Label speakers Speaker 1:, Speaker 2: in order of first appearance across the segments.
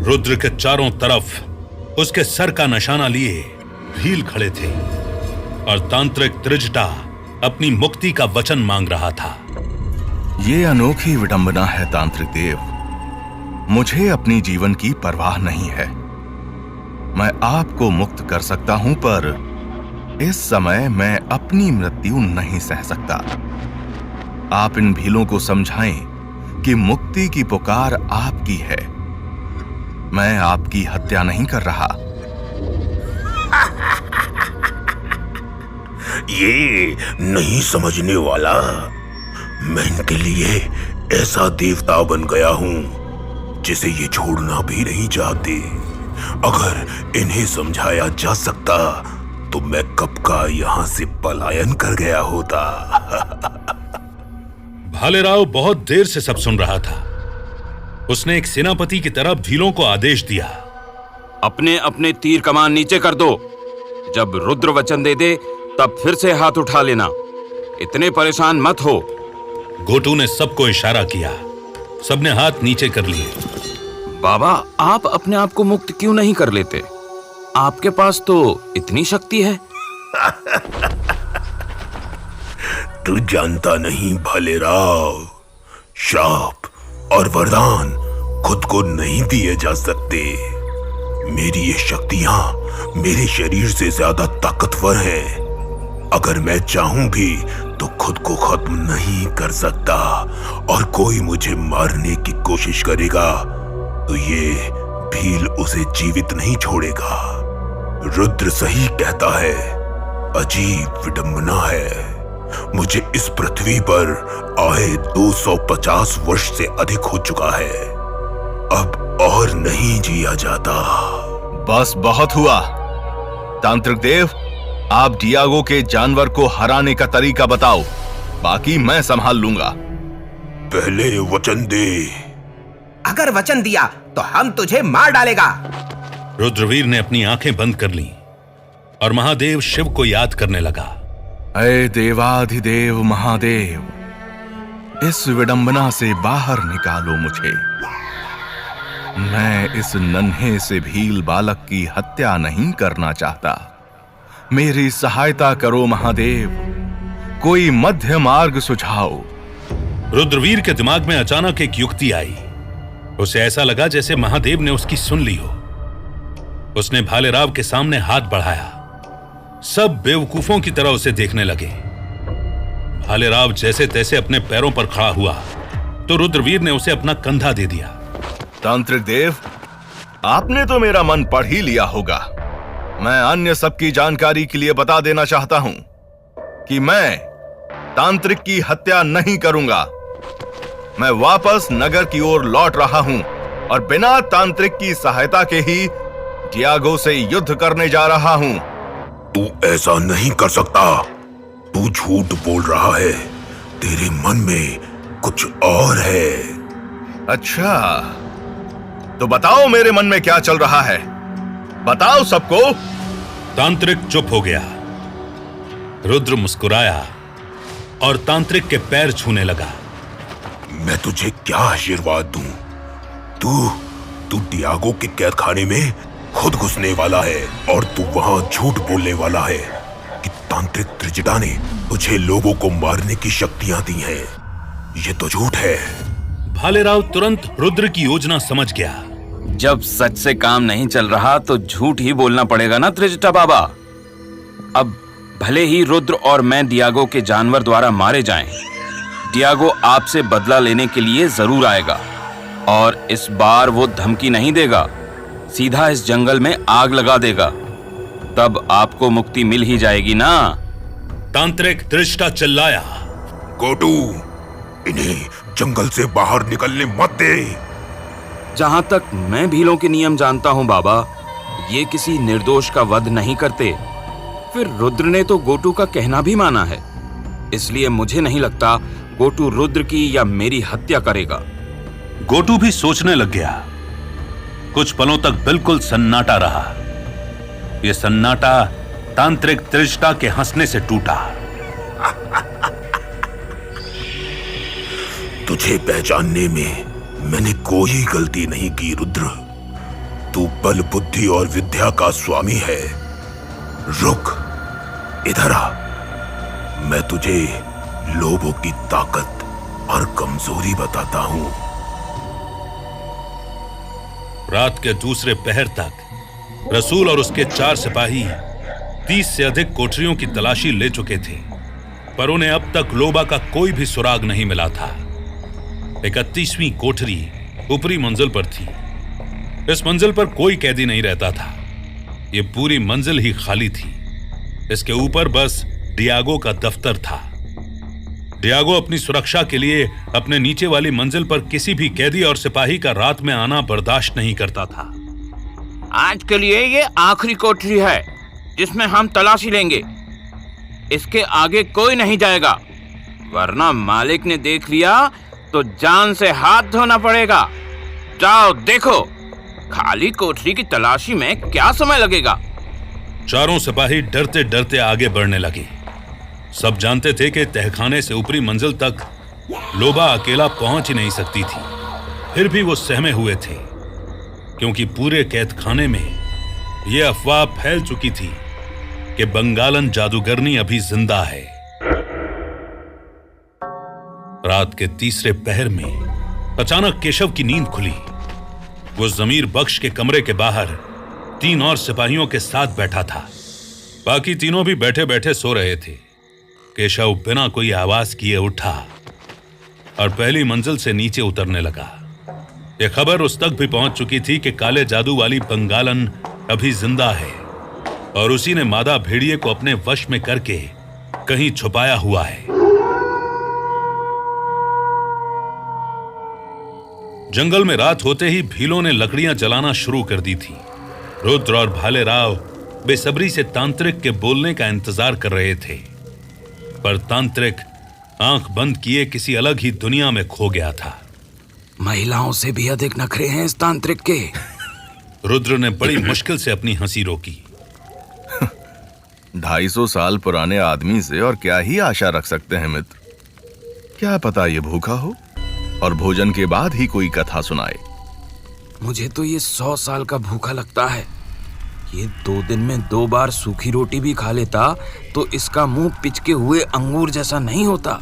Speaker 1: रुद्र के चारों तरफ उसके सर का निशाना लिए भील खड़े थे और तांत्रिक त्रिजटा अपनी मुक्ति का वचन मांग रहा था।
Speaker 2: ये अनोखी विडंबना है तांत्रिक देव। मुझे अपनी जीवन की परवाह नहीं है। मैं आपको मुक्त कर सकता हूं, पर इस समय मैं अपनी मृत्यु नहीं सह सकता। आप इन भीलों को समझाएं कि मुक्ति की पुकार आपकी है। मैं आपकी हत्या नहीं कर रहा।
Speaker 3: ये नहीं समझने वाला, मैं इनके लिए ऐसा देवता बन गया हूं जिसे ये छोड़ना भी नहीं चाहते। अगर इन्हें समझाया जा सकता तो मैं कब का यहां से पलायन कर गया होता।
Speaker 1: भालेराव बहुत देर से सब सुन रहा था। उसने एक सेनापति की तरह भीलों को आदेश दिया,
Speaker 4: अपने अपने तीर कमान नीचे कर दो। जब रुद्र वचन दे दे तब फिर से हाथ उठा लेना। इतने परेशान मत हो।
Speaker 1: गोटू ने सबको इशारा किया। सबने हाथ नीचे कर लिए।
Speaker 4: बाबा, आप अपने आप को मुक्त क्यों नहीं कर लेते? आपके पास तो इतनी शक्ति है।
Speaker 3: तू जानता नहीं भालेराव, श्राप और वरदान खुद को नहीं दिए जा सकते। मेरी ये शक्तियां मेरे शरीर से ज्यादा ताकतवर हैं। अगर मैं चाहूं भी तो खुद को खत्म नहीं कर सकता, और कोई मुझे मारने की कोशिश करेगा तो ये भील उसे जीवित नहीं छोड़ेगा। रुद्र सही कहता है, अजीब विडंबना है। मुझे इस पृथ्वी पर आए 250 वर्ष से अधिक हो चुका है। अब और नहीं जिया जाता।
Speaker 2: बस बहुत हुआ। तांत्रिक देव, आप डियागो के जानवर को हराने का तरीका बताओ, बाकी मैं संभाल लूंगा।
Speaker 3: पहले वचन दे।
Speaker 5: अगर वचन दिया तो हम तुझे मार डालेगा।
Speaker 1: रुद्रवीर ने अपनी आंखें बंद कर लीं और महादेव शिव को याद करने लगा।
Speaker 2: अय देवाधिदेव महादेव, इस विडंबना से बाहर निकालो मुझे। मैं इस नन्हे से भील बालक की हत्या नहीं करना चाहता। मेरी सहायता करो महादेव, कोई मध्य मार्ग सुझाओ।
Speaker 1: रुद्रवीर के दिमाग में अचानक एक युक्ति आई। उसे ऐसा लगा जैसे महादेव ने उसकी सुन ली हो। उसने भालेराव के सामने हाथ बढ़ाया। सब बेवकूफों की तरह उसे देखने लगे। भालेराव जैसे तैसे अपने पैरों पर खड़ा हुआ तो रुद्रवीर ने उसे अपना कंधा दे दिया।
Speaker 2: तांत्रिक देव, आपने तो मेरा मन पढ़ ही लिया होगा। मैं अन्य सबकी जानकारी के लिए बता देना चाहता हूं कि मैं तांत्रिक की हत्या नहीं करूंगा। मैं वापस नगर की ओर लौट रहा हूं और बिना तांत्रिक की सहायता के ही डियागो से युद्ध करने जा रहा हूं।
Speaker 3: तू ऐसा नहीं कर सकता। तू झूठ बोल रहा है। तेरे मन में कुछ और है।
Speaker 2: अच्छा, तो बताओ मेरे मन में क्या चल रहा है। बताओ सबको।
Speaker 1: तांत्रिक चुप हो गया। रुद्र मुस्कुराया और तांत्रिक के पैर छूने लगा।
Speaker 3: मैं तुझे क्या आशीर्वाद दूं? तू डियागो के कैद खाने में खुद घुसने वाला है और तू वहां झूठ बोलने वाला है कि तांत्रिक त्रिजटा ने तुझे लोगों को मारने की शक्तियां दी हैं। ये तो झूठ है।
Speaker 1: भालेराव तुरंत रुद्र की योजना समझ गया।
Speaker 4: जब सच से काम नहीं चल रहा तो झूठ ही बोलना पड़ेगा ना त्रिजटा बाबा। अब भले ही रुद्र और मैं डियागो के जानवर द्वारा मारे जाएं, डियागो आपसे बदला लेने के लिए जरूर आएगा और इस बार वो धमकी नहीं देगा, सीधा इस जंगल में आग लगा देगा। तब आपको मुक्ति मिल ही जाएगी ना।
Speaker 1: तांत्रिक त्रिजटा चिल्लाया,
Speaker 3: गोटू, इन्हें जंगल से बाहर निकलने मत दे।
Speaker 4: जहां तक मैं भीलों के नियम जानता हूं बाबा, ये किसी निर्दोष का वध नहीं करते। फिर रुद्र ने तो गोटू का कहना भी माना है, इसलिए मुझे नहीं लगता गोटू रुद्र की या मेरी हत्या करेगा।
Speaker 1: गोटू भी सोचने लग गया। कुछ पलों तक बिल्कुल सन्नाटा रहा। यह सन्नाटा तांत्रिक त्रिजटा के हंसने से टूटा।
Speaker 3: तुझे पहचानने में मैंने कोई गलती नहीं की रुद्र। तू बल बुद्धि और विद्या का स्वामी है। रुक, इधर आ। मैं तुझे लोभों की ताकत और कमजोरी बताता हूं।
Speaker 1: रात के दूसरे पहर तक रसूल और उसके 4 सिपाही 30 से अधिक कोठरियों की तलाशी ले चुके थे, पर उन्हें अब तक लोबा का कोई भी सुराग नहीं मिला था। 31वीं कोठरी ऊपरी मंजिल पर थी। इस मंजिल पर कोई कैदी नहीं रहता था। यह पूरी मंजिल ही खाली थी। इसके ऊपर बस डियागो का दफ्तर था। डियागो अपनी सुरक्षा के लिए अपने नीचे वाली मंजिल पर किसी भी कैदी और सिपाही का रात में आना बर्दाश्त नहीं करता था।
Speaker 4: आज के लिए ये आखिरी कोठरी है जिसमें हम तलाशी लेंगे। इसके आगे कोई नहीं जाएगा, वरना मालिक ने देख लिया तो जान से हाथ धोना पड़ेगा। जाओ देखो, खाली कोठरी की तलाशी में क्या समय लगेगा।
Speaker 1: चारों सिपाही डरते डरते आगे बढ़ने लगे। सब जानते थे कि तहखाने से ऊपरी मंजिल तक लोबा अकेला पहुंच ही नहीं सकती थी। फिर भी वो सहमे हुए थे, क्योंकि पूरे कैदखाने में यह अफवाह फैल चुकी थी कि बंगालन जादूगरनी अभी जिंदा है। रात के तीसरे पहर में अचानक केशव की नींद खुली। वो जमीर बख्श के कमरे के बाहर 3 और सिपाहियों के साथ बैठा था। बाकी तीनों भी बैठे बैठे सो रहे थे। केशव बिना कोई आवाज किए उठा और पहली मंजिल से नीचे उतरने लगा। यह खबर उस तक भी पहुंच चुकी थी कि काले जादू वाली बंगालन अभी जिंदा है और उसी ने मादा भेड़िए को अपने वश में करके कहीं छुपाया हुआ है। जंगल में रात होते ही भीलों ने लकड़ियां जलाना शुरू कर दी थी। रुद्र और भालेराव बेसब्री से तांत्रिक के बोलने का इंतजार कर रहे थे, पर तांत्रिक आंख बंद किए किसी अलग ही दुनिया में खो गया था।
Speaker 4: महिलाओं से भी अधिक नखरे हैं इस तांत्रिक के।
Speaker 1: रुद्र ने बड़ी मुश्किल से अपनी हंसी रोकी।
Speaker 2: 250 साल पुराने आदमी से और क्या ही आशा रख सकते हैं मित्र। क्या पता ये भूखा हो और भोजन के बाद ही कोई कथा सुनाए।
Speaker 4: मुझे तो ये 100 साल का भूखा लगता है। ये 2 दिन में 2 बार सूखी रोटी भी खा लेता तो इसका मुंह पिचके हुए अंगूर जैसा नहीं होता।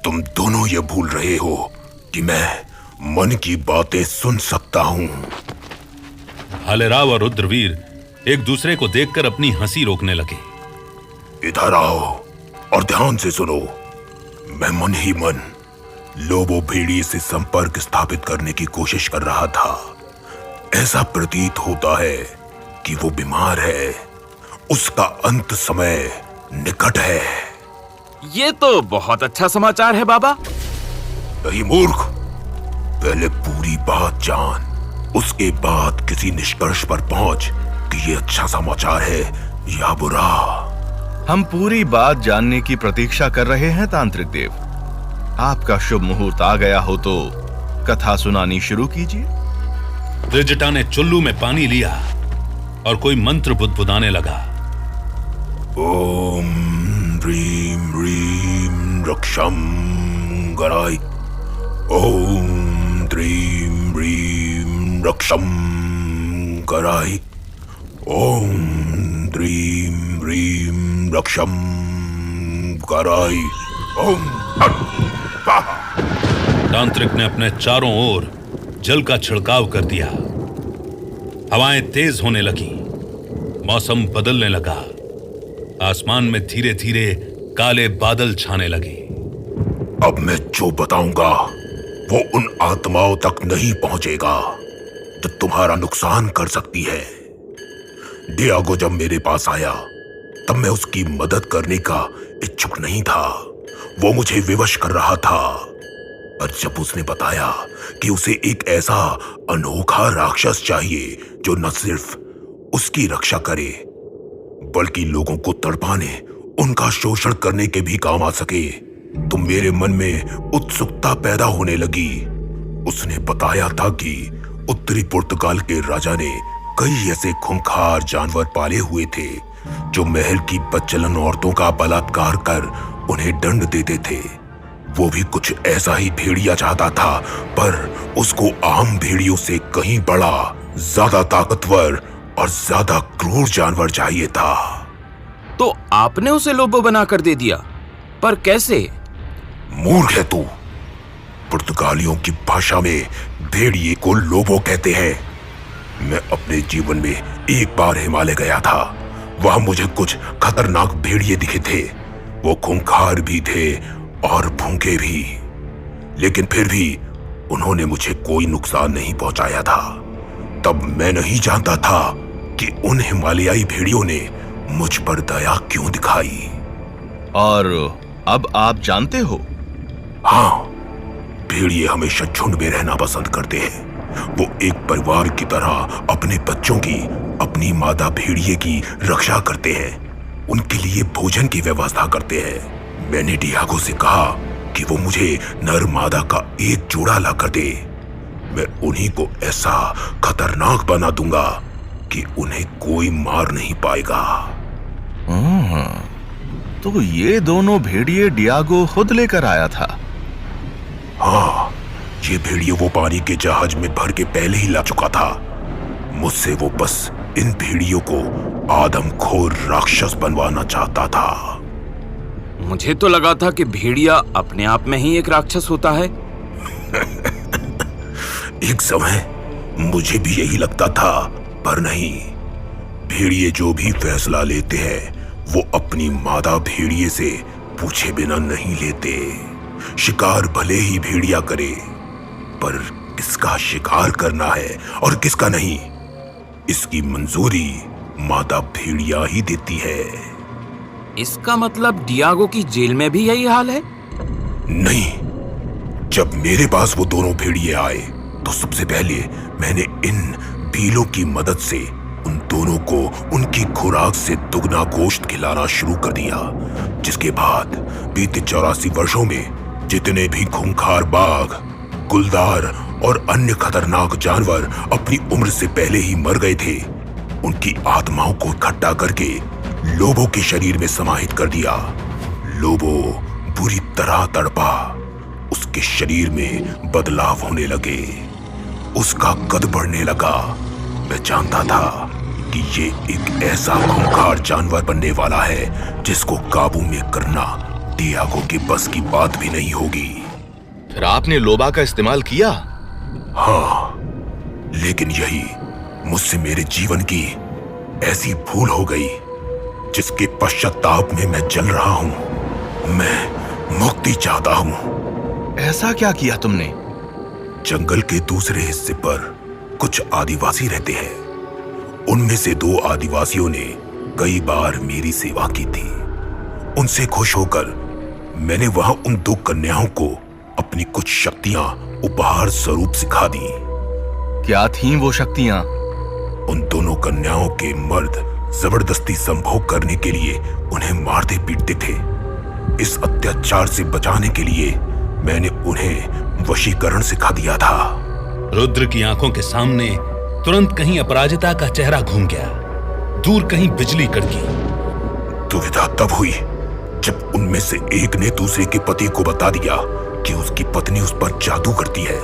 Speaker 3: तुम दोनों ये भूल रहे हो कि मैं मन की बातें सुन सकता हूं।
Speaker 1: भालेराव और रुद्रवीर एक दूसरे को देखकर अपनी हंसी रोकने लगे।
Speaker 3: इधर आओ और ध्यान से सुनो। मैं मन ही मन लोबो भेड़िए से संपर्क स्थापित करने की कोशिश कर रहा था। ऐसा प्रतीत होता है कि वो बीमार है। उसका अंत समय निकट है।
Speaker 4: ये तो बहुत अच्छा समाचार है बाबा।
Speaker 3: नहीं मूर्ख, पहले पूरी बात जान, उसके बाद किसी निष्कर्ष पर पहुंच कि ये अच्छा समाचार है या बुरा।
Speaker 2: हम पूरी बात जानने की प्रतीक्षा कर रहे हैं तांत्रिक देव। आपका शुभ मुहूर्त आ गया हो तो कथा सुनानी शुरू कीजिए।
Speaker 1: त्रिजटा ने चुल्लू में पानी लिया और कोई मंत्र बुदबुदाने लगा।
Speaker 3: ओम ह्रीम ह्रीम रक्षम गराय। ओम ह्रीम ह्रीम रक्षम गराय। ओम ह्रीम ह्रीम रक्षम गराय। ओम
Speaker 1: तांत्रिक ने अपने चारों ओर जल का छिड़काव कर दिया। हवाएं तेज होने लगी, मौसम बदलने लगा। आसमान में धीरे धीरे काले बादल छाने लगे।
Speaker 3: अब मैं जो बताऊंगा वो उन आत्माओं तक नहीं पहुंचेगा जो तुम्हारा नुकसान कर सकती है। डियागो जब मेरे पास आया तब मैं उसकी मदद करने का इच्छुक नहीं था। वो मुझे विवश कर रहा था, पर जब उसने बताया कि उसे एक ऐसा अनोखा राक्षस चाहिए जो न सिर्फ उसकी रक्षा करे बल्कि लोगों को तड़पाने, उनका शोषण करने के भी काम आ सके, तो मेरे मन में उत्सुकता पैदा होने लगी। उसने बताया था कि उत्तरी पुर्तगाल के राजा ने कई ऐसे खूंखार जानवर पाले हुए थे जो महल की बच्चलन औरतों का बलात्कार कर उन्हें दंड देते थे। वो भी कुछ ऐसा ही भेड़िया चाहता था, पर उसको आम भेड़ियों से कहीं बड़ा, ज्यादा ताकतवर और ज्यादा क्रूर जानवर चाहिए था।
Speaker 4: तो आपने उसे लोबो बनाकर दे दिया, पर कैसे?
Speaker 3: मूर्ख है तू। पुर्तगालियों की भाषा में भेड़िए को लोबो कहते हैं। मैं अपने जीवन में एक बार हिमालय गया था। वहां मुझे कुछ खतरनाक भेड़िए दिखे थे। वो खूंखार भी थे और भूखे भी, लेकिन फिर भी उन्होंने मुझे कोई नुकसान नहीं पहुंचाया था। तब मैं नहीं जानता था कि उन हिमालयाई भेड़ियों ने मुझ पर दया क्यों दिखाई।
Speaker 2: और अब आप जानते हो?
Speaker 3: हाँ, भेड़िए हमेशा झुंड में रहना पसंद करते हैं। वो एक परिवार की तरह अपने बच्चों की, अपनी मादा भेड़िए की रक्षा करते हैं, उनके लिए भोजन की व्यवस्था करते हैं। मैंने डियागो से कहा कि वो मुझे नर मादा का एक जोड़ा ला कर दे। मैं उन्हीं को ऐसा खतरनाक बना दूंगा कि उन्हें कोई मार नहीं पाएगा।
Speaker 2: तो ये दोनों भेड़िए डियागो खुद लेकर आया था?
Speaker 3: हाँ, ये भेड़िए वो पानी के जहाज में भर के पहले ही ला चुका था। मुझसे वो बस इन भेड़ियों को आदमखोर राक्षस बनवाना चाहता था।
Speaker 4: मुझे तो लगा था कि भेड़िया अपने आप में ही एक राक्षस होता है।
Speaker 3: एक समय मुझे भी यही लगता था, पर नहीं। भेड़िए जो भी फैसला लेते हैं वो अपनी मादा भेड़िए से पूछे बिना नहीं लेते। शिकार भले ही भेड़िया करे, पर किसका शिकार करना है और किसका नहीं, इसकी मंजूरी मादा भेड़िया ही देती है।
Speaker 4: इसका मतलब डियागो की जेल में भी यही हाल है?
Speaker 3: नहीं, जब मेरे पास वो दोनों भेड़िए आए तो सबसे पहले मैंने इन भीलों की मदद से उन दोनों को उनकी खुराक से दुगना गोश्त खिलाना शुरू कर दिया। जिसके बाद बीते 84 वर्षों में जितने भी खूंखार बाघ, गुलदार और अन्य खतरनाक जानवर अपनी उम्र से पहले ही मर गए थे, उनकी आत्माओं को इकट्ठा करके लोबो के शरीर में समाहित कर दिया। लोबो बुरी तरह तड़पा। उसके शरीर में बदलाव होने लगे, उसका कद बढ़ने लगा। मैं जानता था कि ये एक ऐसा खूंखार जानवर बनने वाला है जिसको काबू में करना डियागो के बस की बात भी नहीं होगी।
Speaker 2: फिर आपने लोबा का इस्तेमाल किया?
Speaker 3: हाँ, लेकिन यही मुझसे मेरे जीवन की ऐसी भूल हो गई जिसके पश्चाताप में मैं जल रहा हूं। मैं मुक्ति चाहता हूं।
Speaker 2: ऐसा क्या किया तुमने?
Speaker 3: जंगल के दूसरे हिस्से पर कुछ आदिवासी रहते हैं। उनमें से 2 आदिवासियों ने कई बार मेरी सेवा की थी। उनसे खुश होकर मैंने वहां उन 2 कन्याओं को अपनी कुछ शक्तियां उपहार स्वरूप सिखा दी।
Speaker 2: क्या थीं वो शक्तियां?
Speaker 3: उन दोनों कन्याओं के मर्द जबरदस्ती संभोग करने के लिए उन्हें मारते पीटते थे। इस अत्याचार से बचाने के लिए मैंने उन्हें वशीकरण सिखा दिया था।
Speaker 1: रुद्र की आंखों के सामने तुरंत कहीं अपराजिता का चेहरा घूम गया, दूर कहीं बिजली कड़की।
Speaker 3: दुविधा तब हुई जब उनमें से एक ने दूसरे के पति को बता दिया कि उसकी पत्नी उस पर जादू करती है।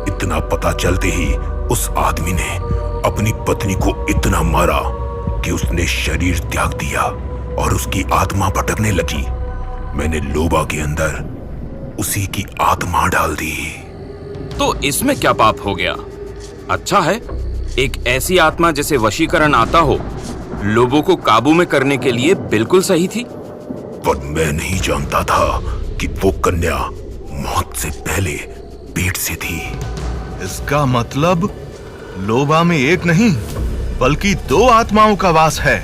Speaker 3: इतना पता चलते ही उस आदमी ने अपनी पत्नी को इतना मारा कि उसने शरीर त्याग दिया और उसकी आत्मा भटकने लगी। मैंने लोबा के अंदर उसी की आत्मा डाल दी।
Speaker 4: तो इसमें क्या पाप हो गया? अच्छा है, एक ऐसी आत्मा जिसे वशीकरण आता हो, लोगों को काबू में करने के लिए बिल्कुल सही थी।
Speaker 3: पर मैं नहीं जानता था कि वो कन्या मौत से पहले पेट से थी।
Speaker 2: इसका मतलब लोबा में एक नहीं बल्कि 2 आत्माओं का वास है।